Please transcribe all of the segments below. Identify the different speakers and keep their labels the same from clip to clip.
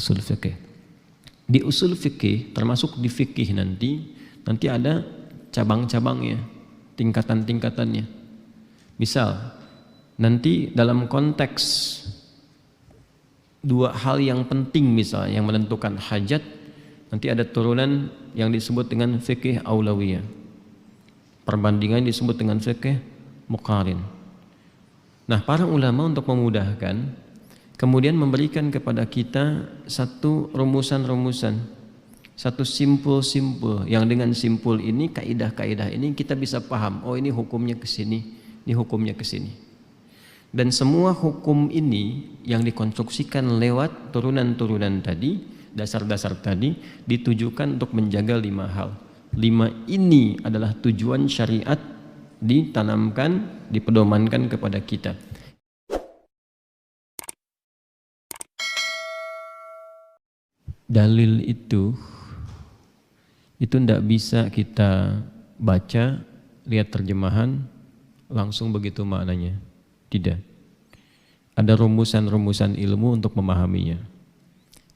Speaker 1: usul fikih. Di usul fikih termasuk di fikih nanti ada cabang-cabangnya, tingkatan-tingkatannya. Misal nanti dalam konteks dua hal yang penting misalnya yang menentukan hajat, nanti ada turunan yang disebut dengan fikih aulawiyah. Perbandingan disebut dengan fikih muqarin. Nah, para ulama untuk memudahkan kemudian memberikan kepada kita satu rumusan-rumusan, satu simpul-simpul yang dengan simpul ini, kaidah-kaidah ini kita bisa paham, oh ini hukumnya ke sini, ini hukumnya ke sini. Dan semua hukum ini yang dikonstruksikan lewat turunan-turunan tadi, dasar-dasar tadi ditujukan untuk menjaga 5 hal. 5 ini adalah tujuan syariat ditanamkan, dipedomankan kepada kita. Dalil itu tidak bisa kita baca, lihat terjemahan, langsung begitu maknanya. Tidak. Ada rumusan-rumusan ilmu untuk memahaminya.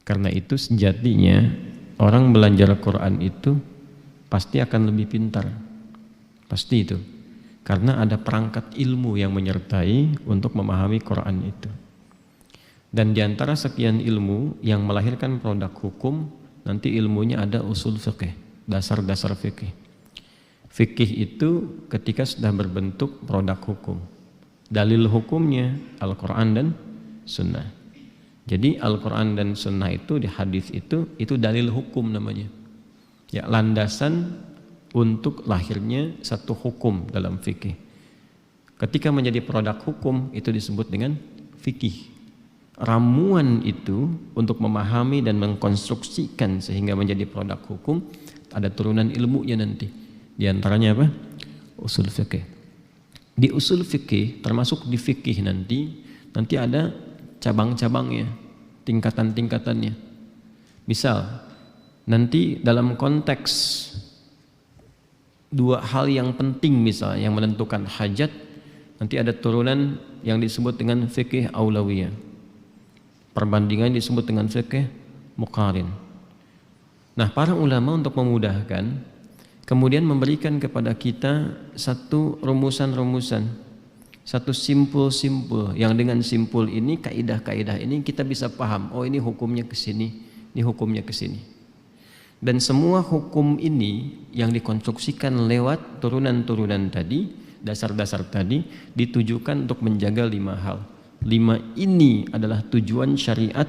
Speaker 1: Karena itu sejatinya orang belajar Quran itu pasti akan lebih pintar. Pasti itu. Karena ada perangkat ilmu yang menyertai untuk memahami Quran itu. Dan diantara sekian ilmu yang melahirkan produk hukum, nanti ilmunya ada usul fikih, dasar-dasar fikih. Fikih itu ketika sudah berbentuk produk hukum. Dalil hukumnya Al-Quran dan Sunnah. Jadi Al-Quran dan Sunnah itu di hadis itu dalil hukum namanya. Ya, landasan untuk lahirnya satu hukum dalam fikih. Ketika menjadi produk hukum itu disebut dengan fikih. Ramuan itu untuk memahami dan mengkonstruksikan sehingga menjadi produk hukum ada turunan ilmunya nanti. Di antaranya apa? Usul fikih. Di usul fikih termasuk di fikih nanti ada cabang-cabangnya, tingkatan-tingkatannya. Misal nanti dalam konteks dua hal yang penting misalnya yang menentukan hajat, nanti ada turunan yang disebut dengan fikih aulawiyah. Perbandingan disebut dengan fikih muqarin. Nah, para ulama untuk memudahkan kemudian memberikan kepada kita satu rumusan-rumusan, satu simpul-simpul yang dengan simpul ini, kaidah-kaidah ini kita bisa paham, oh ini hukumnya ke sini, ini hukumnya ke sini. Dan semua hukum ini yang dikonstruksikan lewat turunan-turunan tadi, dasar-dasar tadi ditujukan untuk menjaga 5 hal. 5 ini adalah tujuan syariat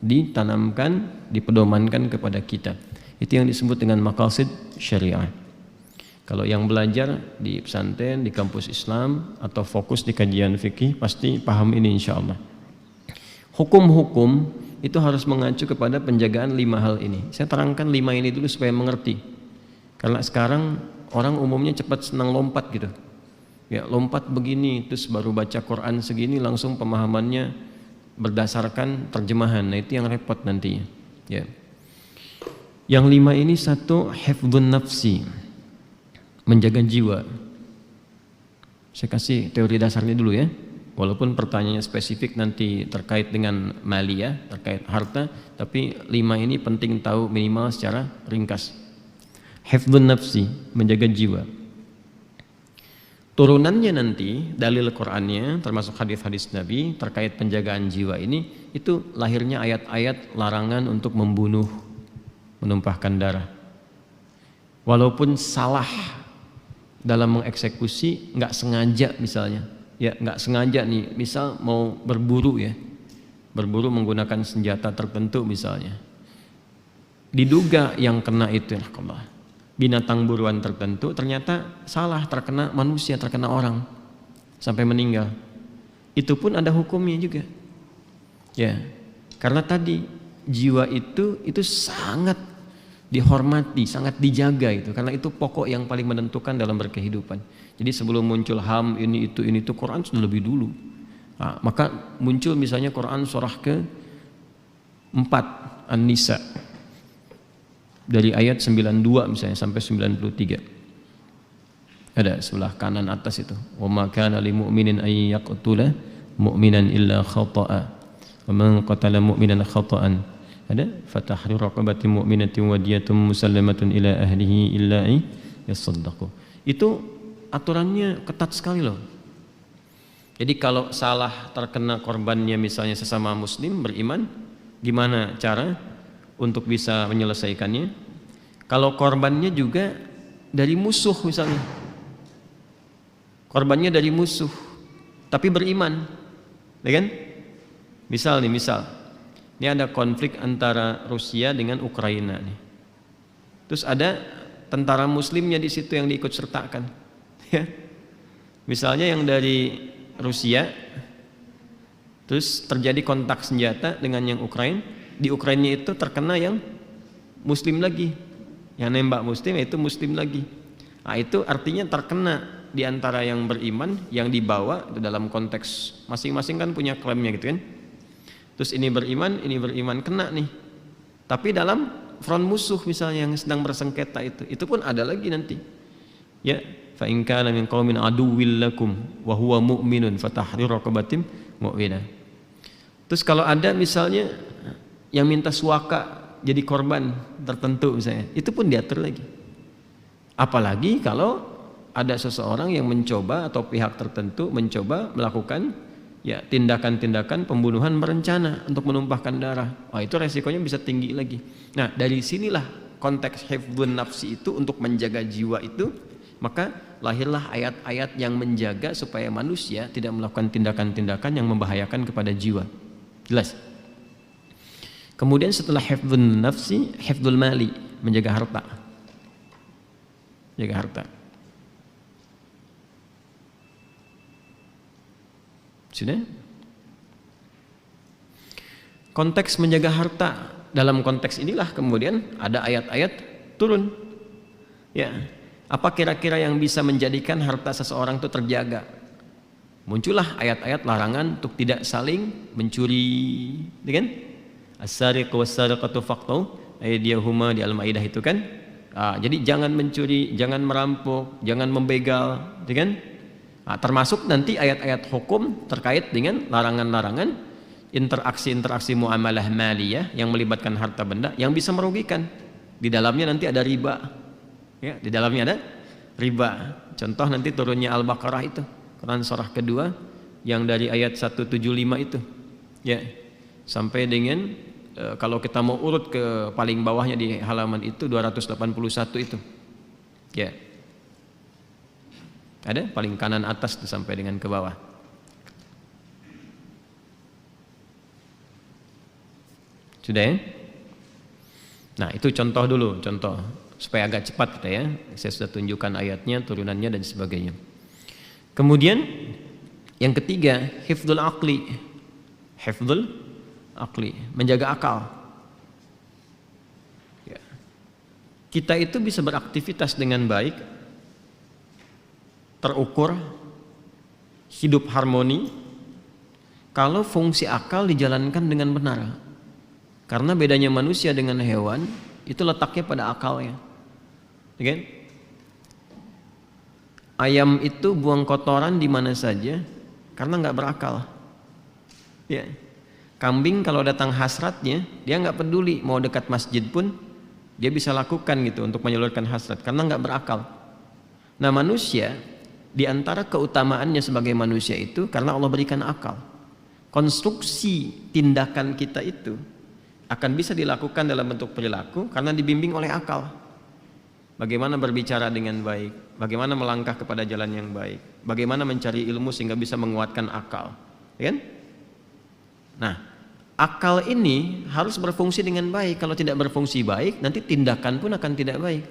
Speaker 1: ditanamkan, dipedomankan kepada kita. Itu yang disebut dengan maqasid syariah. Kalau yang belajar di pesantren, di kampus Islam atau fokus di kajian fikih pasti paham ini insya Allah. Hukum-hukum itu harus mengacu kepada penjagaan 5 hal ini. Saya terangkan 5 ini dulu supaya mengerti. Karena sekarang orang umumnya cepat senang lompat gitu. Ya, lompat begini terus baru baca Quran segini langsung pemahamannya berdasarkan terjemahan. Nah, itu yang repot nantinya. Ya. Yang 5 ini satu, hifdzun nafsi, menjaga jiwa. Saya kasih teori dasarnya dulu ya. Walaupun pertanyaannya spesifik nanti terkait dengan maliyah, terkait harta, tapi 5 ini penting tahu minimal secara ringkas. Hifdzun nafsi, menjaga jiwa. Turunannya nanti dalil Qur'annya termasuk hadis-hadis Nabi terkait penjagaan jiwa ini itu lahirnya ayat-ayat larangan untuk membunuh, menumpahkan darah. Walaupun salah dalam mengeksekusi, nggak sengaja misalnya, ya nggak sengaja nih, misal mau berburu ya, berburu menggunakan senjata tertentu misalnya, diduga yang kena itu binatang buruan tertentu, ternyata salah, terkena manusia, terkena orang sampai meninggal. Itu pun ada hukumnya juga. Ya, karena tadi jiwa itu sangat dihormati, sangat dijaga itu, karena itu pokok yang paling menentukan dalam berkehidupan. Jadi sebelum muncul HAM ini itu Quran sudah lebih dulu. Nah, maka muncul misalnya Quran surah ke-4 An-Nisa dari ayat 92 misalnya sampai 93. Ada sebelah kanan atas itu. Wa ma kana lil mu'minin ay yaqtula mu'minan illa khata'a. Wa man qatala mu'minan khata'an Ada fatahrir raqabatin mu'minatin wa diyatun musallamatun ila ahlihi illa yasaddaqu. Itu aturannya ketat sekali loh. Jadi kalau salah terkena korbannya misalnya sesama muslim beriman, gimana cara untuk bisa menyelesaikannya? Kalau korbannya juga dari musuh misalnya, korbannya dari musuh tapi beriman, ya kan? Misal ini ada konflik antara Rusia dengan Ukraina nih. Terus ada tentara muslimnya di situ yang diikut sertakan. Ya. Misalnya yang dari Rusia, terus terjadi kontak senjata dengan yang Ukraina. Di Ukraina itu terkena yang muslim lagi. Yang nembak muslim itu muslim lagi. Nah, itu artinya terkena di antara yang beriman, yang dibawa itu dalam konteks masing-masing kan punya klaimnya gitu kan. Terus ini beriman kena nih. Tapi dalam front musuh misalnya yang sedang bersengketa itu pun ada lagi nanti. Ya, fa in kana min qaumin aduwwil lakum wa huwa mu'minun fatahriru raqabatin mu'minah. Terus kalau ada misalnya yang minta suaka jadi korban tertentu misalnya, itu pun diatur lagi. Apalagi kalau ada seseorang yang mencoba atau pihak tertentu mencoba melakukan ya tindakan-tindakan pembunuhan berencana untuk menumpahkan darah. Oh, itu resikonya bisa tinggi lagi. Nah, dari sinilah konteks hifdzun nafsi itu untuk menjaga jiwa itu, maka lahirlah ayat-ayat yang menjaga supaya manusia tidak melakukan tindakan-tindakan yang membahayakan kepada jiwa. Jelas? Kemudian setelah hifdzun nafsi, hifdzul mali, menjaga harta. Jaga harta. Sudah? Konteks menjaga harta, dalam konteks inilah kemudian ada ayat-ayat turun. Ya, apa kira-kira yang bisa menjadikan harta seseorang itu terjaga? Muncullah ayat-ayat larangan untuk tidak saling mencuri, kan? As-sariqu was-sariqatu faqtu aydiyahuma di Al-Maidah itu kan. Jadi jangan mencuri, jangan merampok, jangan membegal, kan? Termasuk nanti ayat-ayat hukum terkait dengan larangan-larangan interaksi-interaksi muamalah maliyah yang melibatkan harta benda yang bisa merugikan. Di dalamnya nanti ada riba. Ya, di dalamnya ada riba. Contoh nanti turunnya Al-Baqarah itu, Quran surah kedua yang dari ayat 175 itu. Ya. Sampai dengan kalau kita mau urut ke paling bawahnya di halaman itu 281 itu. Ya. Ada paling kanan atas tuh sampai dengan ke bawah. Sudah ya? Nah, itu contoh dulu, contoh supaya agak cepat kita ya. Saya sudah tunjukkan ayatnya, turunannya dan sebagainya. Kemudian yang ketiga, hifdzul aqli. Hifdzul aqli, menjaga akal. Ya. Kita itu bisa beraktivitas dengan baik, terukur, hidup harmoni kalau fungsi akal dijalankan dengan benar. Karena bedanya manusia dengan hewan itu letaknya pada akalnya. Okay? Ayam itu buang kotoran di mana saja karena nggak berakal. Ya. Kambing kalau datang hasratnya dia nggak peduli, mau dekat masjid pun dia bisa lakukan gitu untuk menyalurkan hasrat karena nggak berakal. Nah, manusia di antara keutamaannya sebagai manusia itu karena Allah berikan akal. Konstruksi tindakan kita itu akan bisa dilakukan dalam bentuk perilaku karena dibimbing oleh akal. Bagaimana berbicara dengan baik, bagaimana melangkah kepada jalan yang baik, bagaimana mencari ilmu sehingga bisa menguatkan akal, ya kan? Nah, akal ini harus berfungsi dengan baik. Kalau tidak berfungsi baik, nanti tindakan pun akan tidak baik.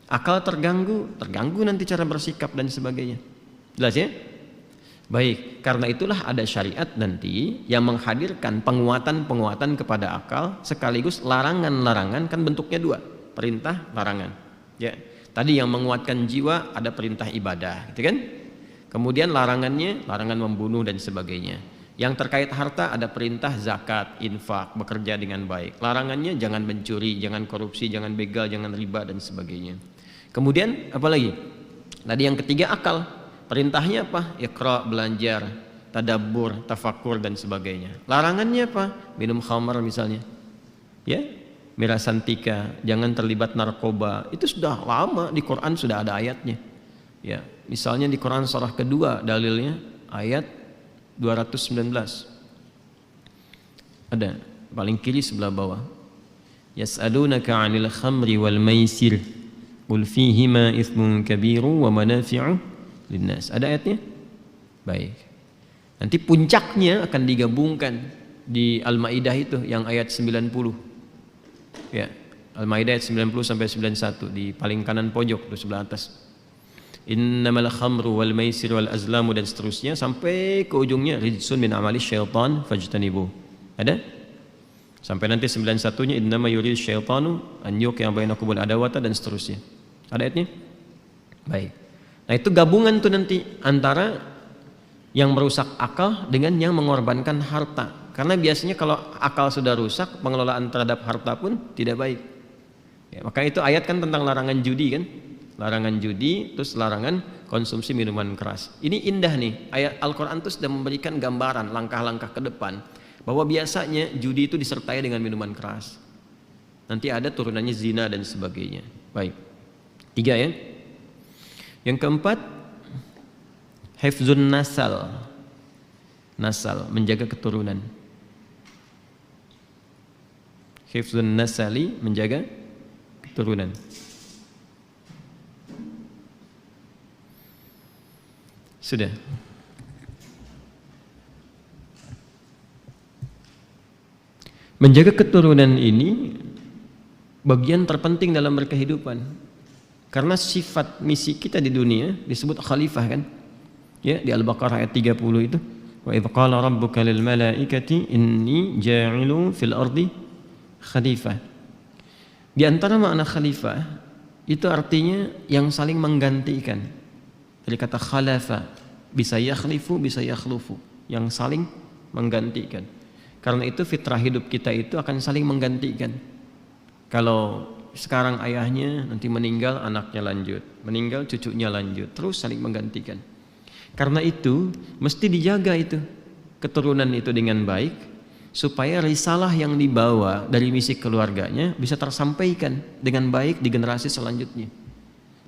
Speaker 1: Akal terganggu nanti cara bersikap dan sebagainya. Jelas ya? Baik, karena itulah ada syariat nanti yang menghadirkan penguatan-penguatan kepada akal sekaligus larangan-larangan, kan bentuknya dua, perintah, larangan. Ya, tadi yang menguatkan jiwa ada perintah ibadah, gitu kan? Kemudian larangannya, larangan membunuh dan sebagainya. Yang terkait harta ada perintah zakat, infak, bekerja dengan baik. Larangannya jangan mencuri, jangan korupsi, jangan begal, jangan riba dan sebagainya. Kemudian apa lagi? Tadi yang ketiga akal. Perintahnya apa? Iqra, belajar, tadabbur, tafakur dan sebagainya. Larangannya apa? Minum khamar misalnya. Ya, Mira Santika, jangan terlibat narkoba. Itu sudah lama di Quran sudah ada ayatnya. Ya, misalnya di Quran surah kedua dalilnya ayat 219. Ada paling kiri sebelah bawah. Yas'alunaka 'anil khamri wal maisir qul fihima itsmun kabiru wa manafi'u linnas. Ada ayatnya? Baik. Nanti puncaknya akan digabungkan di Al-Maidah itu yang ayat 90. Ya, Al-Maidah ayat 90 sampai 91 di paling kanan pojok di sebelah atas. Innamal khamru wal maisir wal azlamu dan seterusnya sampai ke ujungnya rijsun min amali syaitan fajtanibu. Ada? Sampai nanti 91-nya innama yurid syaitanu an yuqi'a bainakumul adawata dan seterusnya. Ada ayatnya? Baik. Nah, itu gabungan tuh nanti antara yang merusak akal dengan yang mengorbankan harta. Karena biasanya kalau akal sudah rusak, pengelolaan terhadap harta pun tidak baik. Ya, maka itu ayat kan tentang larangan judi kan? Larangan judi, terus larangan konsumsi minuman keras. Ini indah nih, ayat Al-Quran itu sudah memberikan gambaran langkah-langkah ke depan bahwa biasanya judi itu disertai dengan minuman keras. Nanti ada turunannya zina dan sebagainya. Baik, 3 ya. Yang keempat, hifzun nasal. Nasal, menjaga keturunan. Hifzun nasali, menjaga keturunan. Sudah. Menjaga keturunan ini bagian terpenting dalam berkehidupan. Karena sifat misi kita di dunia disebut khalifah kan? Ya, di Al-Baqarah ayat 30 itu. Wa idz qala rabbuka lil malaikati inni ja'ilun fil ardi khalifah. Di antara makna khalifah itu artinya yang saling menggantikan. Dari kata khalafa, bisa yakhlifu, bisa yakhlufu, yang saling menggantikan. Karena itu fitrah hidup kita itu akan saling menggantikan. Kalau sekarang ayahnya nanti meninggal, anaknya lanjut, meninggal cucunya lanjut, terus saling menggantikan. Karena itu mesti dijaga itu keturunan itu dengan baik supaya risalah yang dibawa dari misi keluarganya bisa tersampaikan dengan baik di generasi selanjutnya.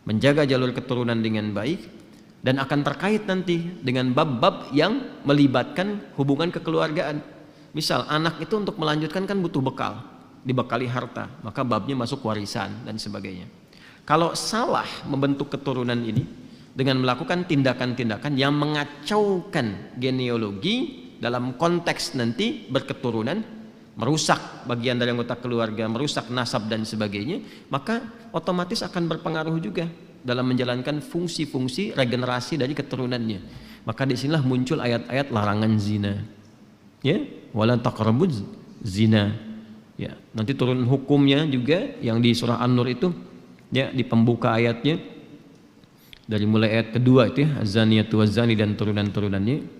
Speaker 1: Menjaga jalur keturunan dengan baik dan akan terkait nanti dengan bab-bab yang melibatkan hubungan kekeluargaan. Misal anak itu untuk melanjutkan kan butuh bekal, dibekali harta, maka babnya masuk warisan dan sebagainya. Kalau salah membentuk keturunan ini dengan melakukan tindakan-tindakan yang mengacaukan genealogi dalam konteks nanti berketurunan, merusak bagian dari anggota keluarga, merusak nasab dan sebagainya, maka otomatis akan berpengaruh juga dalam menjalankan fungsi-fungsi regenerasi dari keturunannya. Maka disinilah muncul ayat-ayat larangan zina. Ya, wala taqrabuz zina. Ya, nanti turun hukumnya juga yang di surah An-Nur itu, ya, di pembuka ayatnya dari mulai ayat kedua itu ya, az-zaniyatu waz-zani dan turunan-turunannya.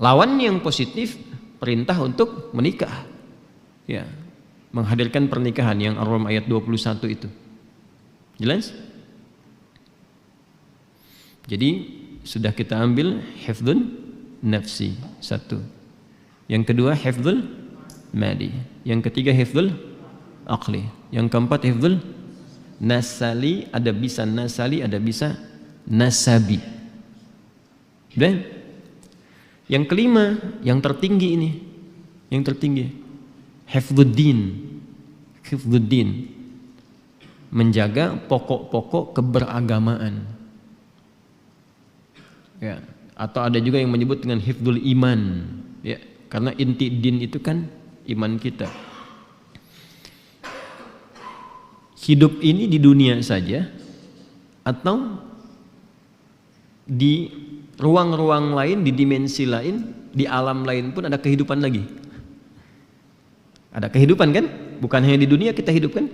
Speaker 1: Lawan yang positif perintah untuk menikah. Ya, menghadirkan pernikahan yang Ar-Rum ayat 21 itu. Jelas? Jadi sudah kita ambil hifdzun nafsi, 1. Yang kedua hifdzul mali. Yang ketiga hifdzul aqli. Yang keempat hifdzul nasali, ada bisa nasali, ada bisa nasabi. Dan yang kelima, yang tertinggi ini, yang tertinggi, hifdzuddin, hifdzuddin, menjaga pokok-pokok keberagamaan. Ya, atau ada juga yang menyebut dengan hifdzul iman, ya, karena inti din itu kan iman kita. Hidup ini di dunia saja atau di ruang-ruang lain, di dimensi lain, di alam lain pun ada kehidupan lagi. Ada kehidupan kan? Bukan hanya di dunia kita hidup kan?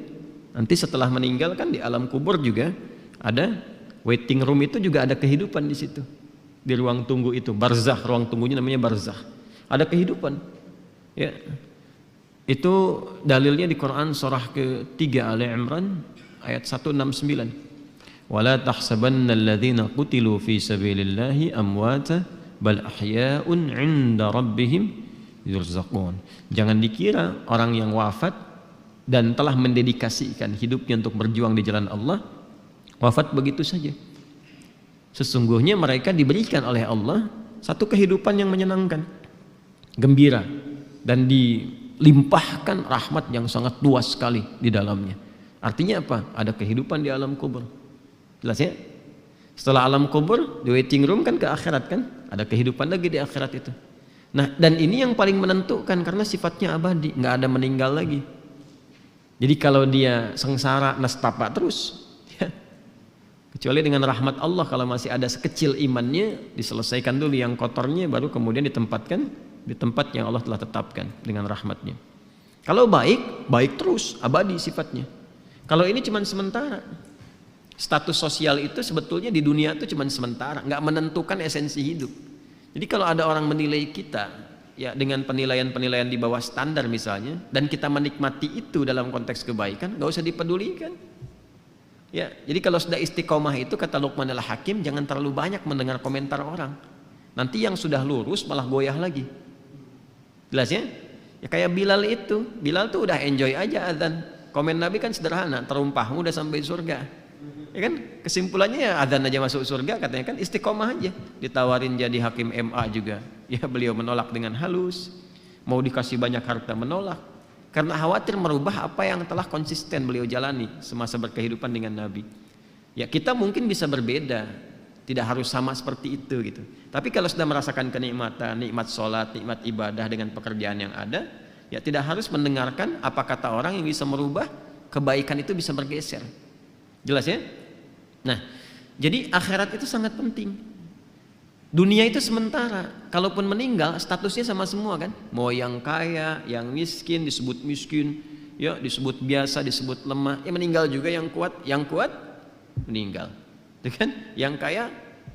Speaker 1: Nanti setelah meninggal kan di alam kubur juga ada waiting room, itu juga ada kehidupan di situ. Di ruang tunggu itu, barzakh, ruang tunggunya namanya barzakh. Ada kehidupan. Ya. Itu dalilnya di Quran surah ke-3 Ali Imran ayat 169. Wala tahsabanna alladhina qutilu fi sabilillahi amwata bal ahya'un 'inda rabbihim yurzaqun. Jangan dikira orang yang wafat dan telah mendedikasikan hidupnya untuk berjuang di jalan Allah wafat begitu saja. Sesungguhnya mereka diberikan oleh Allah satu kehidupan yang menyenangkan, gembira, dan dilimpahkan rahmat yang sangat luas sekali di dalamnya. Artinya apa? Ada kehidupan di alam kubur. Jelas ya? Setelah alam kubur, di waiting room kan ke akhirat kan? Ada kehidupan lagi di akhirat itu. Nah, dan ini yang paling menentukan karena sifatnya abadi, nggak ada meninggal lagi. Jadi kalau dia sengsara nestapa terus, ya, kecuali dengan rahmat Allah kalau masih ada sekecil imannya, diselesaikan dulu yang kotornya, baru kemudian ditempatkan di tempat yang Allah telah tetapkan dengan rahmatnya. Kalau baik, baik terus, abadi sifatnya. Kalau ini cuma sementara. Status sosial itu sebetulnya di dunia itu cuma sementara, nggak menentukan esensi hidup. Jadi kalau ada orang menilai kita ya dengan penilaian-penilaian di bawah standar misalnya, dan kita menikmati itu dalam konteks kebaikan, nggak usah dipedulikan. Ya, jadi kalau sudah istiqomah itu kata Luqman al-Hakim, jangan terlalu banyak mendengar komentar orang. Nanti yang sudah lurus malah goyah lagi. Jelas ya? Ya kayak Bilal itu, Bilal tuh udah enjoy aja azan. Komen Nabi kan sederhana, terumpahmu udah sampai surga. Ya kan, kesimpulannya ya adzan aja masuk surga, katanya kan istiqomah aja. Ditawarin jadi hakim MA juga, ya beliau menolak dengan halus. Mau dikasih banyak harta menolak, karena khawatir merubah apa yang telah konsisten beliau jalani semasa berkehidupan dengan Nabi. Ya kita mungkin bisa berbeda, tidak harus sama seperti itu gitu. Tapi kalau sudah merasakan kenikmatan, nikmat sholat, nikmat ibadah dengan pekerjaan yang ada, ya tidak harus mendengarkan apa kata orang yang bisa merubah kebaikan itu bisa bergeser. Jelas ya? Nah, jadi akhirat itu sangat penting. Dunia itu sementara. Kalaupun meninggal, statusnya sama semua kan? Mau yang kaya, yang miskin disebut miskin, ya disebut biasa, disebut lemah. Ya meninggal juga yang kuat meninggal. Kan? Yang kaya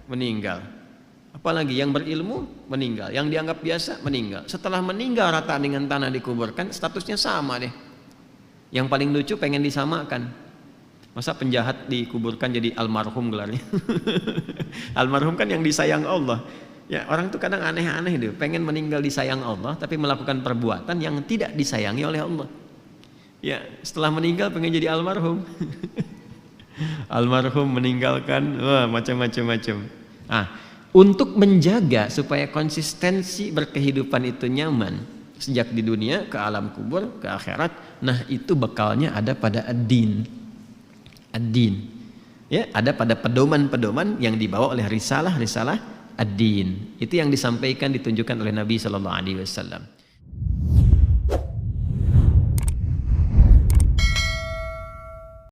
Speaker 1: meninggal. Apalagi yang berilmu meninggal, yang dianggap biasa meninggal. Setelah meninggal rata dengan tanah dikuburkan, statusnya sama deh. Yang paling lucu pengen disamakan. Masa penjahat dikuburkan jadi almarhum gelarnya? Almarhum kan yang disayang Allah. Ya orang tuh kadang aneh-aneh deh, pengen meninggal disayang Allah tapi melakukan perbuatan yang tidak disayangi oleh Allah. Ya setelah meninggal pengen jadi almarhum. Almarhum meninggalkan macam-macam. Untuk menjaga supaya konsistensi berkehidupan itu nyaman sejak di dunia ke alam kubur ke akhirat, nah itu bekalnya ada pada ad-din. Ad-din, ya ada pada pedoman-pedoman yang dibawa oleh risalah ad-din. Itu yang disampaikan ditunjukkan oleh Nabi Shallallahu Alaihi Wasallam.